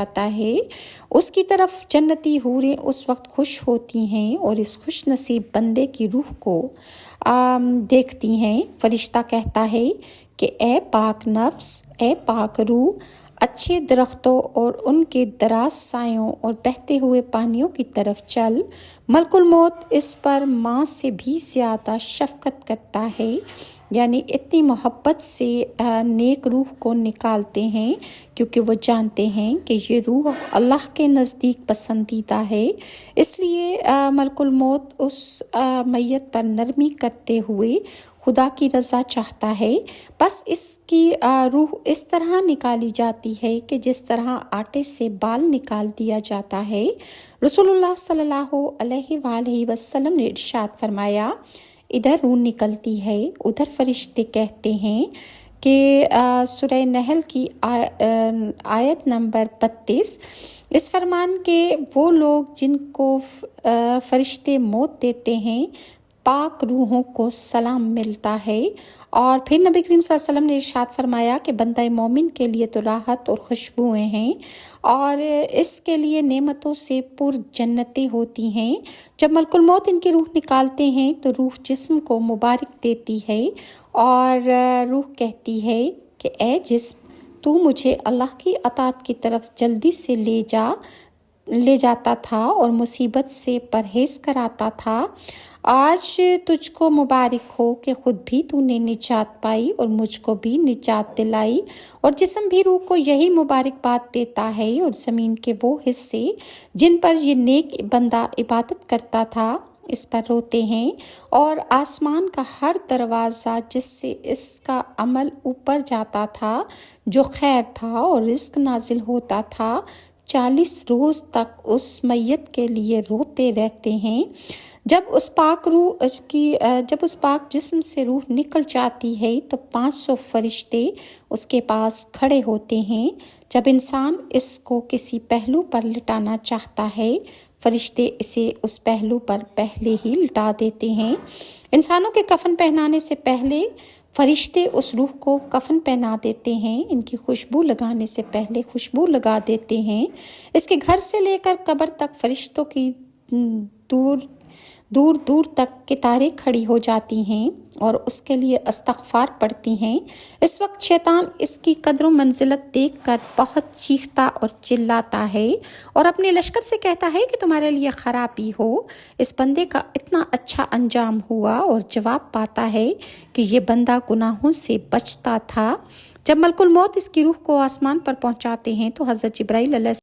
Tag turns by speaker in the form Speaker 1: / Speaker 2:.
Speaker 1: جاتا ہے، اس کی طرف جنتی حوریں اس وقت خوش ہوتی ہیں اور اس خوش نصیب بندے کی روح کو دیکھتی ہیں۔ فرشتہ کہتا ہے کہ اے پاک نفس، اے پاک روح، اچھے درختوں اور ان کے دراز سایوں اور بہتے ہوئے پانیوں کی طرف چل۔ ملک الموت اس پر ماں سے بھی زیادہ شفقت کرتا ہے، یعنی اتنی محبت سے نیک روح کو نکالتے ہیں کیونکہ وہ جانتے ہیں کہ یہ روح اللہ کے نزدیک پسندیدہ ہے۔ اس لیے ملک الموت اس میت پر نرمی کرتے ہوئے خدا کی رضا چاہتا ہے، بس اس کی روح اس طرح نکالی جاتی ہے کہ جس طرح آٹے سے بال نکال دیا جاتا ہے۔ رسول اللہ صلی اللہ علیہ وآلہ وسلم نے ارشاد فرمایا، ادھر روح نکلتی ہے، ادھر فرشتے کہتے ہیں کہ سورہ نحل کی آیت نمبر 32، اس فرمان کے وہ لوگ جن کو فرشتے موت دیتے ہیں پاک روحوں کو سلام ملتا ہے۔ اور پھر نبی کریم صلی اللہ علیہ وسلم نے ارشاد فرمایا کہ بندہ مومن کے لیے تو راحت اور خوشبوئیں ہیں اور اس کے لیے نعمتوں سے پر جنتیں ہوتی ہیں۔ جب ملک الموت ان کی روح نکالتے ہیں تو روح جسم کو مبارک دیتی ہے اور روح کہتی ہے کہ اے جسم، تو مجھے اللہ کی اطاعت کی طرف جلدی سے لے جاتا تھا اور مصیبت سے پرہیز کراتا تھا، آج تجھ کو مبارک ہو کہ خود بھی تو نے نجات پائی اور مجھ کو بھی نجات دلائی۔ اور جسم بھی روح کو یہی مبارکباد دیتا ہے اور زمین کے وہ حصے جن پر یہ نیک بندہ عبادت کرتا تھا اس پر روتے ہیں، اور آسمان کا ہر دروازہ جس سے اس کا عمل اوپر جاتا تھا جو خیر تھا اور رزق نازل ہوتا تھا، 40 روز تک اس میت کے لیے روتے رہتے ہیں۔ جب اس پاک جسم سے روح نکل جاتی ہے تو 500 فرشتے اس کے پاس کھڑے ہوتے ہیں۔ جب انسان اس کو کسی پہلو پر لٹانا چاہتا ہے، فرشتے اسے اس پہلو پر پہلے ہی لٹا دیتے ہیں۔ انسانوں کے کفن پہنانے سے پہلے فرشتے اس روح کو کفن پہنا دیتے ہیں، ان کی خوشبو لگانے سے پہلے خوشبو لگا دیتے ہیں۔ اس کے گھر سے لے کر قبر تک فرشتوں کی دور دور تک قطاریں کھڑی ہو جاتی ہیں اور اس کے لیے استغفار پڑھتی ہیں۔ اس وقت شیطان اس کی قدر و منزلت دیکھ کر بہت چیختا اور چلاتا ہے اور اپنے لشکر سے کہتا ہے کہ تمہارے لیے خرابی ہو، اس بندے کا اتنا اچھا انجام ہوا، اور جواب پاتا ہے کہ یہ بندہ گناہوں سے بچتا تھا۔ جب ملک الموت اس کی روح کو آسمان پر پہنچاتے ہیں تو حضرت جبرائیل علیہ